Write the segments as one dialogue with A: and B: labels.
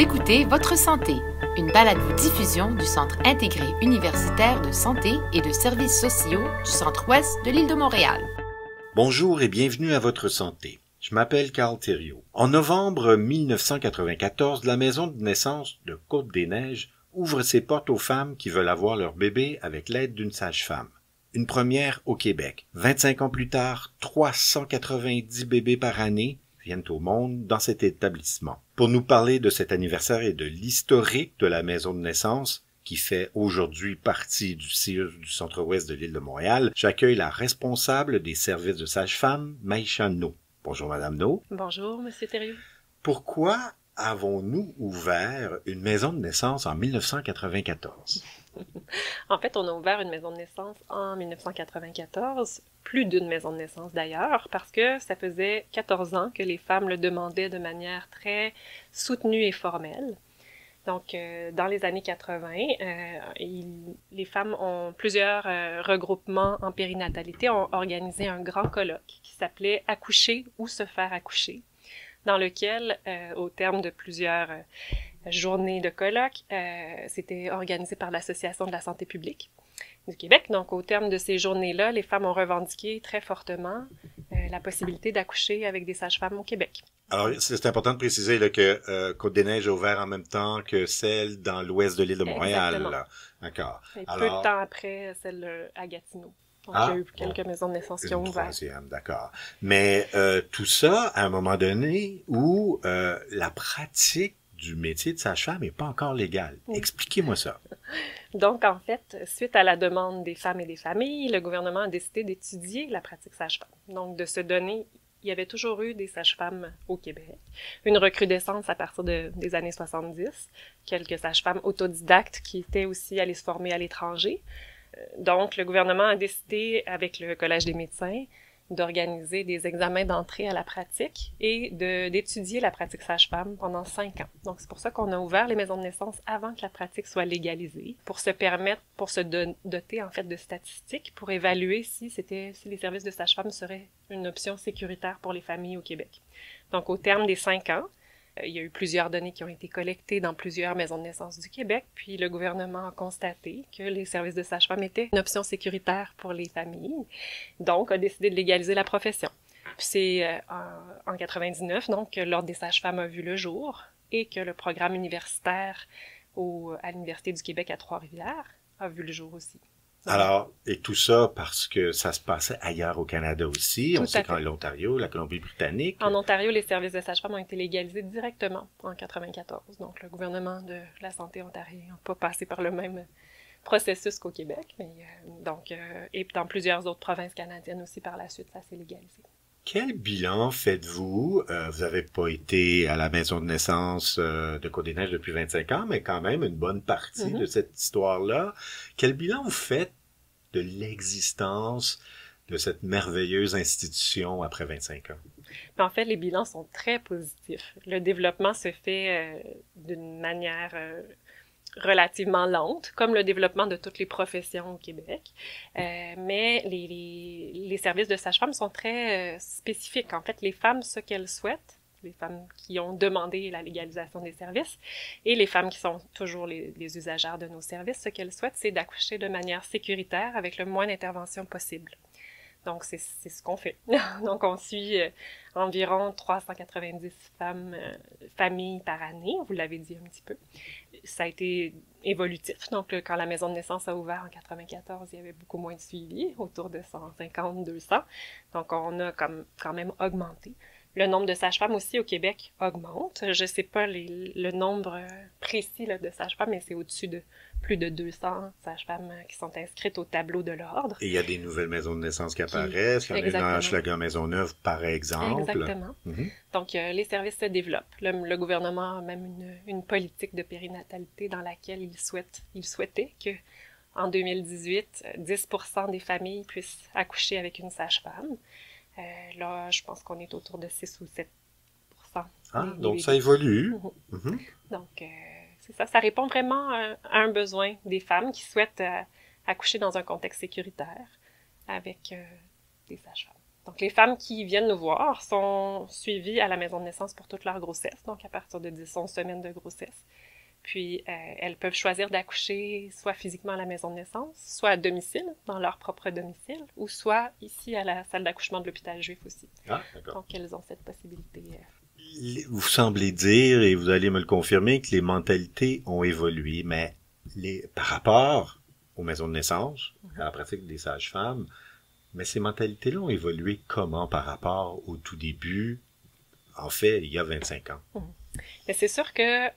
A: écoutez Votre Santé, une balado-diffusion du Centre intégré universitaire de santé et de services sociaux du Centre-Ouest de l'île de Montréal.
B: Bonjour et bienvenue à Votre Santé. Je m'appelle Carl Thériault. En novembre 1994, la maison de naissance de Côte-des-Neiges ouvre ses portes aux femmes qui veulent avoir leur bébé avec l'aide d'une sage-femme. Une première au Québec. 25 ans plus tard, 390 bébés par année viennent au monde dans cet établissement. Pour nous parler de cet anniversaire et de l'historique de la maison de naissance, qui fait aujourd'hui partie du CIUS du Centre-Ouest de l'île de Montréal, j'accueille la responsable des services de sage-femme, Maïcha No. Bonjour, Madame No.
C: Bonjour, Monsieur Thériault.
B: Pourquoi avons-nous ouvert une maison de naissance en 1994?
C: En fait, on a ouvert une maison de naissance en 1994, plus d'une maison de naissance d'ailleurs, parce que ça faisait 14 ans que les femmes le demandaient de manière très soutenue et formelle. Donc, dans les années 80, les femmes ont plusieurs regroupements en périnatalité, ont organisé un grand colloque qui s'appelait « Accoucher ou se faire accoucher », dans lequel, au terme de plusieurs journées de colloque, c'était organisé par l'Association de la santé publique du Québec. Donc, au terme de ces journées-là, les femmes ont revendiqué très fortement la possibilité d'accoucher avec des sages-femmes au Québec.
B: Alors, c'est important de préciser là, que Côte-des-Neiges a ouvert en même temps que celle dans l'ouest de l'île de Montréal. Là. D'accord.
C: Et peu de temps après, celle à Gatineau. Donc, il y a eu quelques maisons de naissance qui ont ouvert.
B: Troisième, d'accord. Mais tout ça, à un moment donné, où la pratique du métier de sage-femme n'est pas encore légale. Oui. Expliquez-moi ça.
C: Donc, en fait, suite à la demande des femmes et des familles, le gouvernement a décidé d'étudier la pratique sage-femme. Donc, de se donner... Il y avait toujours eu des sages-femmes au Québec. Une recrudescence à partir des années 70. Quelques sages-femmes autodidactes qui étaient aussi allées se former à l'étranger. Donc, le gouvernement a décidé, avec le Collège des médecins, d'organiser des examens d'entrée à la pratique et d'étudier la pratique sage-femme pendant 5 ans. Donc, c'est pour ça qu'on a ouvert les maisons de naissance avant que la pratique soit légalisée, pour se doter, en fait, de statistiques, pour évaluer si les services de sage-femme seraient une option sécuritaire pour les familles au Québec. Donc, au terme des 5 ans, il y a eu plusieurs données qui ont été collectées dans plusieurs maisons de naissance du Québec, puis le gouvernement a constaté que les services de sage-femme étaient une option sécuritaire pour les familles, donc a décidé de légaliser la profession. Puis c'est en 99, donc, que l'Ordre des sages-femmes a vu le jour et que le programme universitaire à l'Université du Québec à Trois-Rivières a vu le jour aussi.
B: Alors, et tout ça parce que ça se passait ailleurs au Canada aussi. On sait qu'en l'Ontario, la Colombie-Britannique.
C: En Ontario, les services de sage-femme ont été légalisés directement en 94. Donc, le gouvernement de la santé ontarien n'a pas passé par le même processus qu'au Québec. Mais, et dans plusieurs autres provinces canadiennes aussi par la suite, ça s'est légalisé.
B: Quel bilan faites-vous? Vous n'avez pas été à la maison de naissance de Côte-des-Neiges depuis 25 ans, mais quand même une bonne partie de cette histoire-là. Quel bilan vous faites de l'existence de cette merveilleuse institution après 25 ans?
C: En fait, les bilans sont très positifs. Le développement se fait d'une manière relativement lente, comme le développement de toutes les professions au Québec. Mais les services de sage-femme sont très spécifiques. En fait, les femmes, ce qu'elles souhaitent, les femmes qui ont demandé la légalisation des services, et les femmes qui sont toujours les usagères de nos services, ce qu'elles souhaitent, c'est d'accoucher de manière sécuritaire avec le moins d'intervention possible. Donc, c'est ce qu'on fait. Donc, on suit environ 390 familles par année, vous l'avez dit un petit peu. Ça a été évolutif. Donc, quand la maison de naissance a ouvert en 94, il y avait beaucoup moins de suivi, autour de 150, 200. Donc, on a quand même augmenté. Le nombre de sages-femmes aussi au Québec augmente. Je ne sais pas le nombre précis là, de sages-femmes, mais c'est au-dessus de plus de 200 sages-femmes qui sont inscrites au tableau de l'ordre.
B: Et il y a des nouvelles maisons de naissance qui apparaissent. Il y en a une à Hochelaga-Maisonneuve, par exemple.
C: Exactement. Donc, les services se développent. Le gouvernement a même une politique de périnatalité dans laquelle il souhaitait que, en 2018, 10% des familles puissent accoucher avec une sage-femme. Là, je pense qu'on est autour de 6 ou 7%.
B: Donc ça évolue.
C: Donc, c'est ça. Ça répond vraiment à un besoin des femmes qui souhaitent accoucher dans un contexte sécuritaire avec des sages-femmes. Donc, les femmes qui viennent nous voir sont suivies à la maison de naissance pour toute leur grossesse, donc à partir de 10-11 semaines de grossesse. Puis, elles peuvent choisir d'accoucher soit physiquement à la maison de naissance, soit à domicile, dans leur propre domicile, ou soit ici à la salle d'accouchement de l'hôpital juif aussi.
B: Ah, d'accord.
C: Donc, elles ont cette possibilité.
B: Vous semblez dire, et vous allez me le confirmer, que les mentalités ont évolué, mais par rapport aux maisons de naissance, à la pratique des sages-femmes, mais ces mentalités-là ont évolué comment par rapport au tout début, en fait, il y a 25 ans?
C: Mais c'est sûr que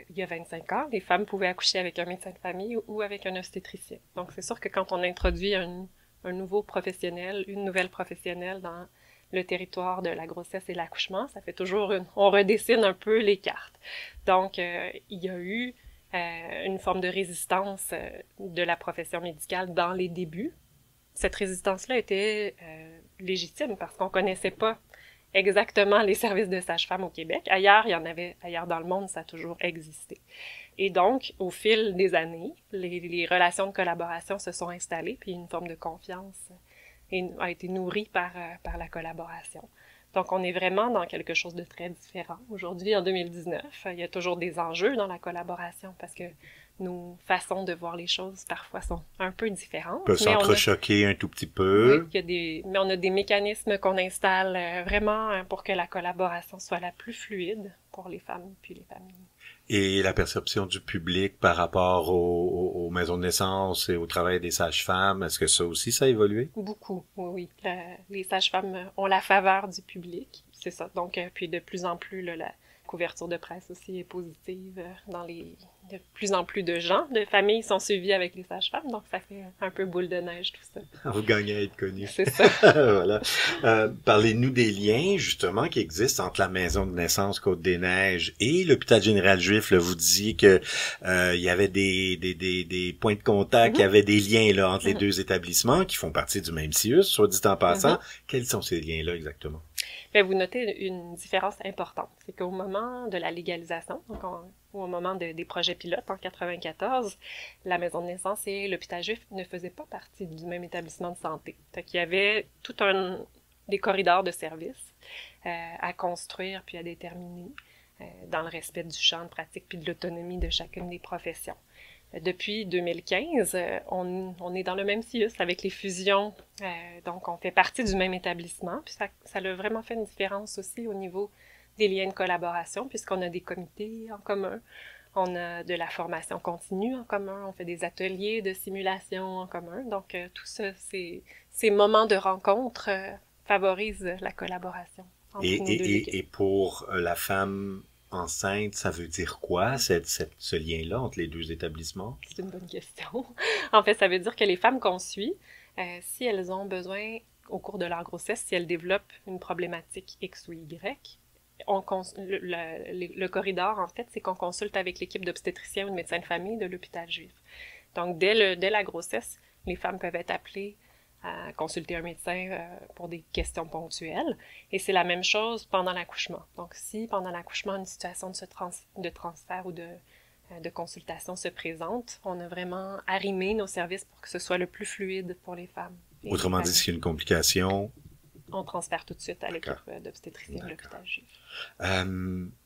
C: il y a 25 ans, les femmes pouvaient accoucher avec un médecin de famille ou avec un obstétricien. Donc, c'est sûr que quand on introduit un nouveau professionnel, une nouvelle professionnelle dans le territoire de la grossesse et l'accouchement, ça fait toujours on redessine un peu les cartes. Donc, il y a eu une forme de résistance de la profession médicale dans les débuts. Cette résistance-là était légitime parce qu'on connaissait pas exactement les services de sage-femme au Québec. Ailleurs, il y en avait, ailleurs dans le monde, ça a toujours existé. Et donc, au fil des années, les relations de collaboration se sont installées, puis une forme de confiance a été nourrie par la collaboration. Donc, on est vraiment dans quelque chose de très différent. Aujourd'hui, en 2019, il y a toujours des enjeux dans la collaboration parce que nos façons de voir les choses, parfois, sont un peu différentes.
B: Peuvent s'entrechoquer un tout petit peu.
C: Oui, mais on a des mécanismes qu'on installe vraiment pour que la collaboration soit la plus fluide pour les femmes puis les familles.
B: Et la perception du public par rapport aux maisons de naissance et au travail des sages-femmes, est-ce que ça aussi, ça a évolué?
C: Beaucoup, oui. Les sages-femmes ont la faveur du public, c'est ça. Donc, puis de plus en plus, la couverture de presse aussi est positive de plus en plus de gens, de familles sont suivies avec les sages-femmes, donc ça fait un peu boule de neige, tout ça.
B: Vous gagnez à être connu.
C: C'est ça.
B: Voilà. Parlez-nous des liens, justement, qui existent entre la maison de naissance Côte-des-Neiges et l'hôpital général juif. Là, vous disiez que il y avait des points de contact, il y avait des liens là entre les deux établissements qui font partie du même CIUS, soit dit en passant. Quels sont ces liens-là exactement?
C: Bien, vous notez une différence importante. C'est qu'au moment de la légalisation, donc au moment des projets pilotes en 1994, la maison de naissance et l'hôpital juif ne faisaient pas partie du même établissement de santé. Fait qu'il y avait tout des corridors de services à construire puis à déterminer dans le respect du champ de pratique puis de l'autonomie de chacune des professions. Depuis 2015, on est dans le même CIUS avec les fusions, donc on fait partie du même établissement, puis ça a vraiment fait une différence aussi au niveau des liens de collaboration, puisqu'on a des comités en commun, on a de la formation continue en commun, on fait des ateliers de simulation en commun, donc tout ça, ces moments de rencontre favorisent la collaboration entre nos deux équipes.
B: Et pour la femme enceinte, ça veut dire quoi, ce lien-là entre les deux établissements?
C: C'est une bonne question. En fait, ça veut dire que les femmes qu'on suit, si elles ont besoin, au cours de leur grossesse, si elles développent une problématique X ou Y, le corridor, en fait, c'est qu'on consulte avec l'équipe d'obstétriciens ou de médecins de famille de l'hôpital juif. Donc, dès la grossesse, les femmes peuvent être appelées à consulter un médecin pour des questions ponctuelles. Et c'est la même chose pendant l'accouchement. Donc, si pendant l'accouchement, une situation de transfert ou de consultation se présente, on a vraiment arrimé nos services pour que ce soit le plus fluide pour les femmes.
B: Autrement dit, s'il y a une complication,
C: on transfère tout de suite à l'équipe d'obstétricien de l'hôpital juif.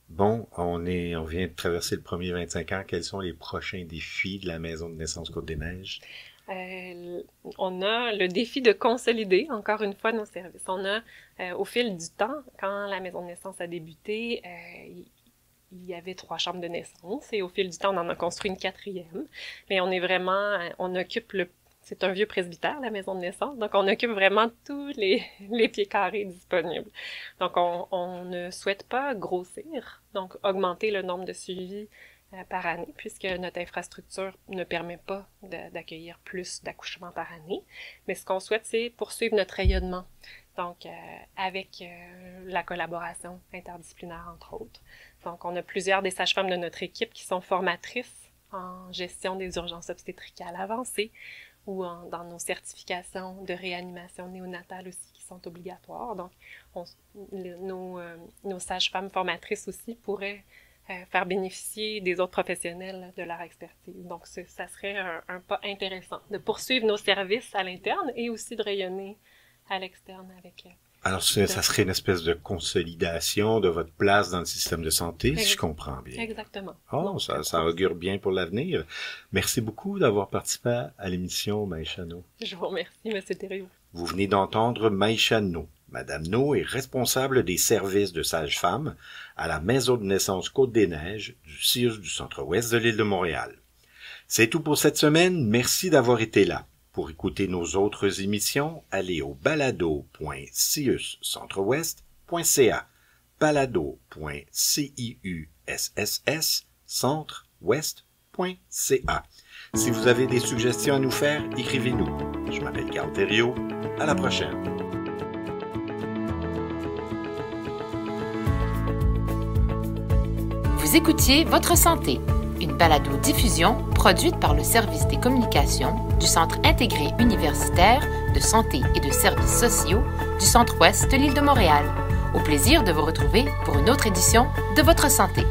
B: Bon, on vient de traverser le premier 25 ans. Quels sont les prochains défis de la maison de naissance Côte-des-Neiges?
C: On a le défi de consolider, encore une fois, nos services. On a, au fil du temps, quand la maison de naissance a débuté, il y avait 3 chambres de naissance et au fil du temps, on en a construit une 4e. Mais on occupe c'est un vieux presbytère, la maison de naissance, donc on occupe vraiment tous les pieds carrés disponibles. Donc, on ne souhaite pas grossir, donc augmenter le nombre de suivis par année, puisque notre infrastructure ne permet pas d'accueillir plus d'accouchements par année. Mais ce qu'on souhaite, c'est poursuivre notre rayonnement, donc avec la collaboration interdisciplinaire, entre autres. Donc, on a plusieurs des sages-femmes de notre équipe qui sont formatrices en gestion des urgences obstétricales avancées ou dans nos certifications de réanimation néonatale aussi qui sont obligatoires. Donc, nos sages-femmes formatrices aussi pourraient faire bénéficier des autres professionnels de leur expertise. Donc, ça serait un pas intéressant de poursuivre nos services à l'interne et aussi de rayonner à l'externe avec...
B: Alors, ça serait une espèce de consolidation de votre place dans le système de santé, si je comprends bien.
C: Exactement.
B: Oh, ça augure bien pour l'avenir. Merci beaucoup d'avoir participé à l'émission Maïcha No.
C: Je vous remercie, M. Thériault.
B: Vous venez d'entendre Maïcha No. Madame No est responsable des services de sage-femme à la Maison de naissance Côte-des-Neiges du CIUS du Centre-Ouest de l'île de Montréal. C'est tout pour cette semaine. Merci d'avoir été là. Pour écouter nos autres émissions, allez au balado.ciuscentreouest.ca, balado.ciuscentre-ouest.ca. Si vous avez des suggestions à nous faire, écrivez-nous. Je m'appelle Carl Thériault. À la prochaine.
A: Vous écoutiez Votre santé, une balado-diffusion produite par le Service des communications du Centre intégré universitaire de santé et de services sociaux du Centre-Ouest de l'île de Montréal. Au plaisir de vous retrouver pour une autre édition de Votre santé.